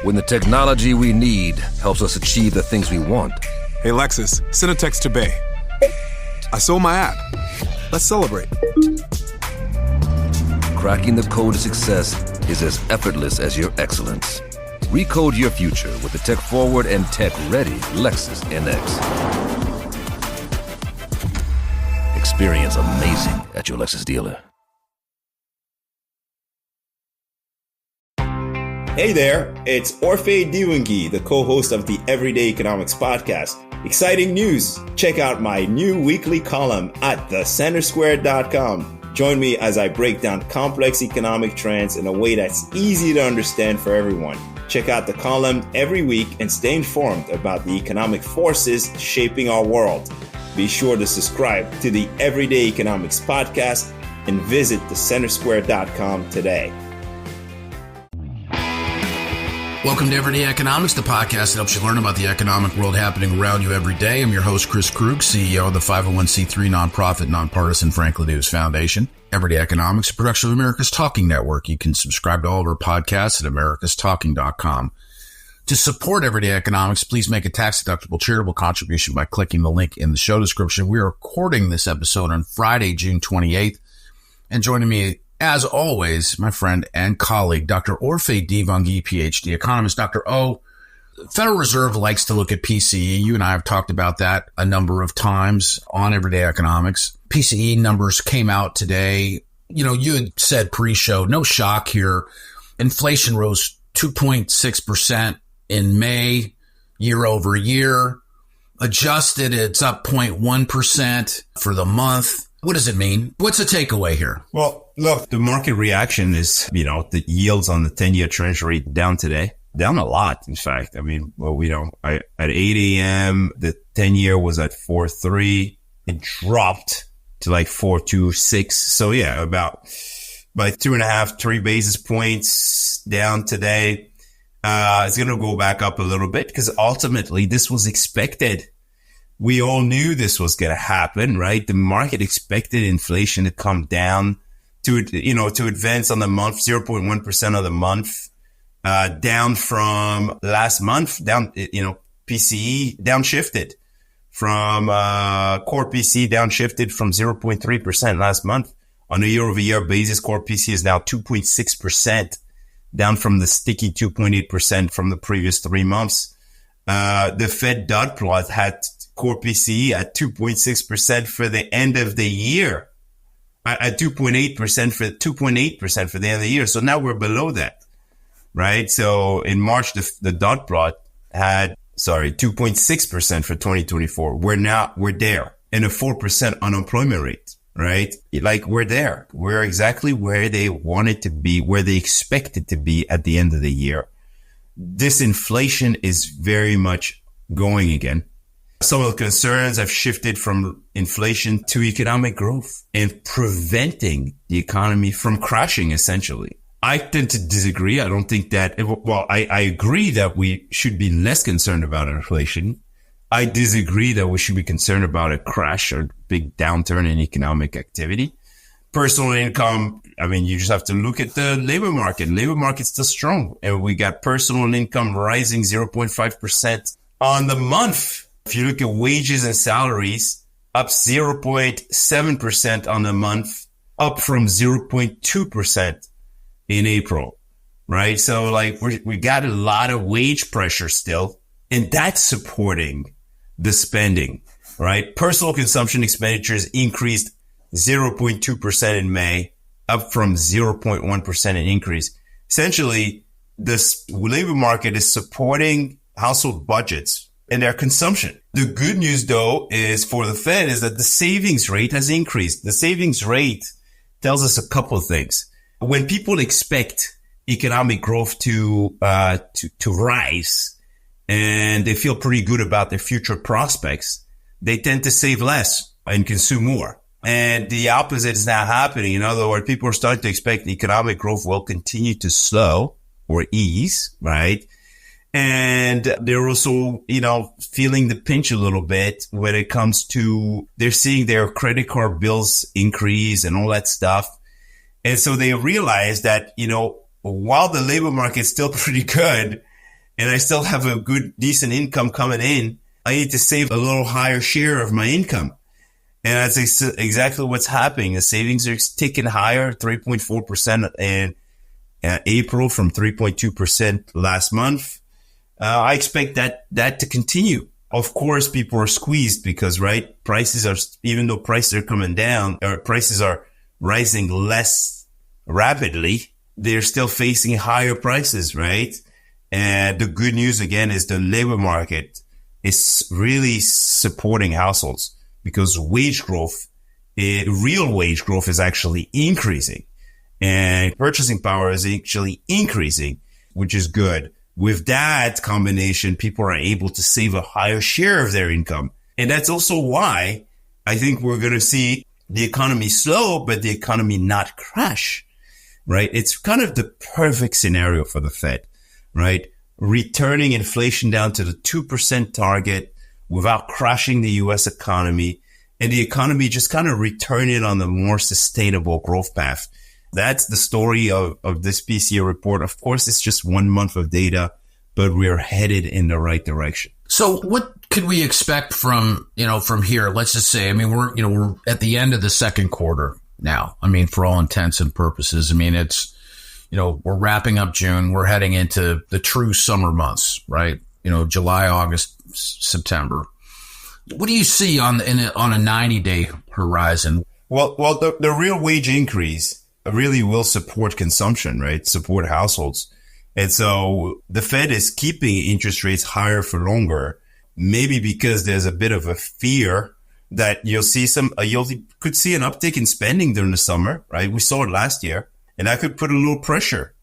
when the technology we need helps us achieve the things we want. Hey, Lexus, send a text to Bay. I sold my app. Let's celebrate. Cracking the code to success is as effortless as your excellence. Recode your future with the tech-forward and tech-ready Lexus NX. Experience amazing at your Lexus dealer. Hey there, it's Orphe Divounguy, the co-host of the Everyday Economics podcast. Exciting news! Check out my new weekly column at thecentersquare.com. Join me as I break down complex economic trends in a way that's easy to understand for everyone. Check out the column every week and stay informed about the economic forces shaping our world. Be sure to subscribe to the Everyday Economics podcast and visit thecentersquare.com today. Welcome to Everyday Economics, the podcast that helps you learn about the economic world happening around you every day. I'm your host, Chris Krug, CEO of the 501c3 nonprofit, nonpartisan Franklin News Foundation. Everyday Economics, a production of America's Talking Network. You can subscribe to all of our podcasts at americastalking.com. To support Everyday Economics, please make a tax-deductible charitable contribution by clicking the link in the show description. We are recording this episode on Friday, June 28th. And joining me, as always, my friend and colleague, Dr. Orphe Divounguy, PhD economist. Dr. O, the Federal Reserve likes to look at PCE. You and I have talked about that a number of times on Everyday Economics. PCE numbers came out today. You know, you had said pre-show, no shock here. Inflation rose 2.6% in May, year over year. Adjusted, it's up 0.1% for the month. What does it mean? What's the takeaway here? Well, look, the market reaction is, the yields on the 10-year treasury down today. Down a lot, in fact. I mean, at 8 a.m., the 10-year was at 4.3. It dropped to like 4.26. So yeah, about by 2.5, 3 basis points down today. It's going to go back up a little bit because ultimately this was expected. We all knew this was going to happen, right? The market expected inflation to come down to advance on the month, 0.1% of the month, down from last month, PCE downshifted from, core PCE downshifted from 0.3% last month. On a year over year basis, core PCE is now 2.6%, down from the sticky 2.8% from the previous 3 months. The Fed dot plot had core PCE at 2.6% for the end of the year, at 2.8% for the end of the year. So now we're below that, right? So in March, the dot plot had, 2.6% for 2024. We're there, and a 4% unemployment rate, right? Like we're there. We're exactly where they wanted to be, where they expected to be at the end of the year. Disinflation is very much going again. Some of the concerns have shifted from inflation to economic growth and preventing the economy from crashing, essentially. I tend to disagree. I don't think that, I agree that we should be less concerned about inflation. I disagree that we should be concerned about a crash or big downturn in economic activity. Personal income, you just have to look at the labor market. Labor market's still strong. And we got personal income rising 0.5% on the month. If you look at wages and salaries, up 0.7% on the month, up from 0.2% in April, right? So we got a lot of wage pressure still, and that's supporting the spending, right? Personal consumption expenditures increased 0.2% in May, up from 0.1% in increase. Essentially, this labor market is supporting household budgets and their consumption. The good news, though, is for the Fed is that the savings rate has increased. The savings rate tells us a couple of things. When people expect economic growth to rise and they feel pretty good about their future prospects, they tend to save less and consume more. And the opposite is now happening. In other words, people are starting to expect economic growth will continue to slow or ease, right? And they're also, feeling the pinch a little bit when it comes to, they're seeing their credit card bills increase and all that stuff. And so they realize that, while the labor market is still pretty good, and I still have a good, decent income coming in, I need to save a little higher share of my income. And that's exactly what's happening. The savings are ticking higher, 3.4% in April from 3.2% last month. I expect that to continue. Of course, people are squeezed because, right, prices are, even though prices are coming down, or prices are rising less rapidly, they're still facing higher prices, right? And the good news again is the labor market is really supporting households because wage growth, real wage growth is actually increasing and purchasing power is actually increasing, which is good. With that combination, people are able to save a higher share of their income. And that's also why I think we're going to see the economy slow, but the economy not crash, right? It's kind of the perfect scenario for the Fed, right? Returning inflation down to the 2% target without crashing the U.S. economy, and the economy just kind of returning on the more sustainable growth path. That's the story of this PCE report. Of course, it's just 1 month of data, but we're headed in the right direction. So what could we expect from here? Let's just say, I mean, we're at the end of the second quarter now. I mean, for all intents and purposes, I mean, it's, we're wrapping up June. We're heading into the true summer months, right? July, August, September. What do you see on a 90-day horizon? Well, the real wage increase really will support consumption, right? Support households. And so the Fed is keeping interest rates higher for longer, maybe because there's a bit of a fear that you could see an uptick in spending during the summer, right? We saw it last year, and that could put a little pressure,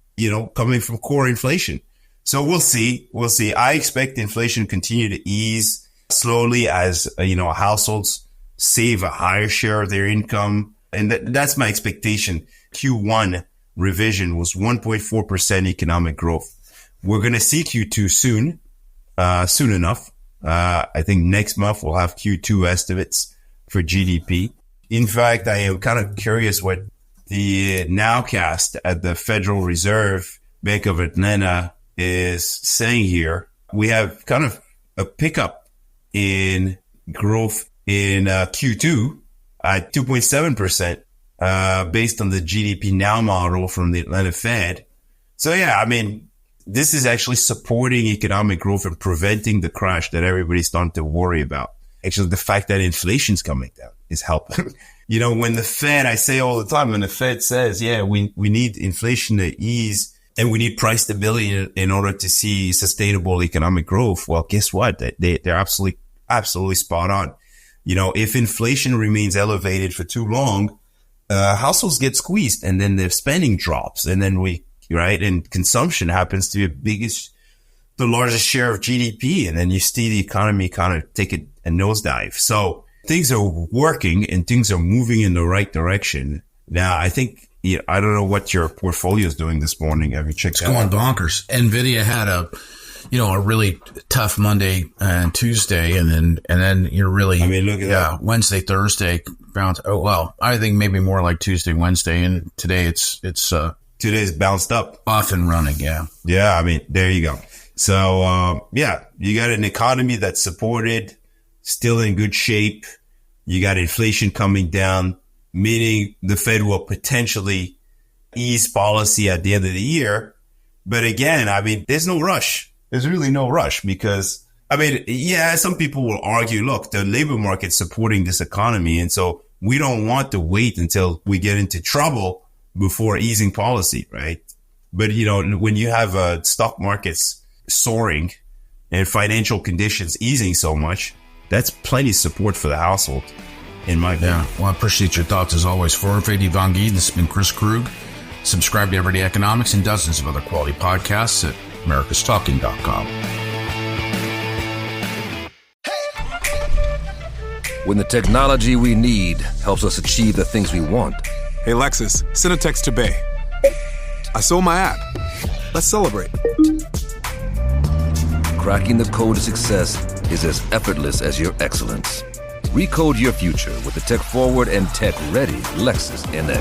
coming from core inflation. So we'll see. I expect inflation to continue to ease slowly as, households save a higher share of their income. And that's my expectation. Q1 revision was 1.4% economic growth. We're going to see Q2 soon enough. I think next month we'll have Q2 estimates for GDP. In fact, I am kind of curious what the nowcast at the Federal Reserve Bank of Atlanta is saying here. We have kind of a pickup in growth in Q2 at 2.7%, based on the GDP Now model from the Atlanta Fed. So yeah, I mean, this is actually supporting economic growth and preventing the crash that everybody's starting to worry about. Actually, the fact that inflation's coming down is helping. When the Fed, I say all the time, when the Fed says, yeah, we need inflation to ease and we need price stability in order to see sustainable economic growth. Well, guess what? They're absolutely spot on. If inflation remains elevated for too long, households get squeezed and then their spending drops and then and consumption happens to be the largest share of GDP. And then you see the economy kind of take a nosedive. So things are working and things are moving in the right direction. Now, I think, I don't know what your portfolio is doing this morning. Have you checked that out? It's going bonkers. NVIDIA had a really tough Monday and Tuesday. And then you're really, look at that. Wednesday, Thursday bounce. Oh, well, I think maybe more like Tuesday, Wednesday. And today it's today's bounced up. Off and running. Yeah. Yeah. There you go. So, you got an economy that's supported, still in good shape. You got inflation coming down, meaning the Fed will potentially ease policy at the end of the year. But again, there's no rush. There's really no rush because, some people will argue, look, the labor market's supporting this economy. And so we don't want to wait until we get into trouble before easing policy, right? But, when you have stock markets soaring and financial conditions easing so much, that's plenty of support for the household, in my opinion. Yeah, well, I appreciate your thoughts as always. For Orphe Divounguy, this has been Chris Krug. Subscribe to Everyday Economics and dozens of other quality podcasts at americastalking.com. When the technology we need helps us achieve the things we want. Hey, Lexus, send a text to Bay. I sold my app. Let's celebrate. Cracking the code to success is as effortless as your excellence. Recode your future with the tech-forward and tech-ready Lexus NX.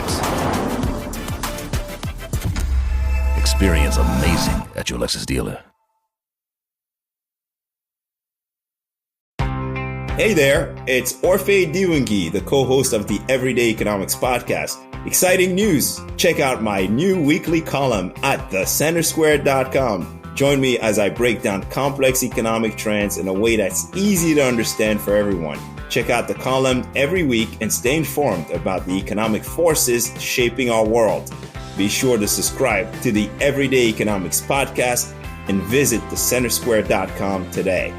Experience amazing at your Lexus dealer. Hey there, it's Orphe Divounguy, the co-host of the Everyday Economics podcast. Exciting news! Check out my new weekly column at thecentersquare.com. Join me as I break down complex economic trends in a way that's easy to understand for everyone. Check out the column every week and stay informed about the economic forces shaping our world. Be sure to subscribe to the Everyday Economics podcast and visit thecentersquare.com today.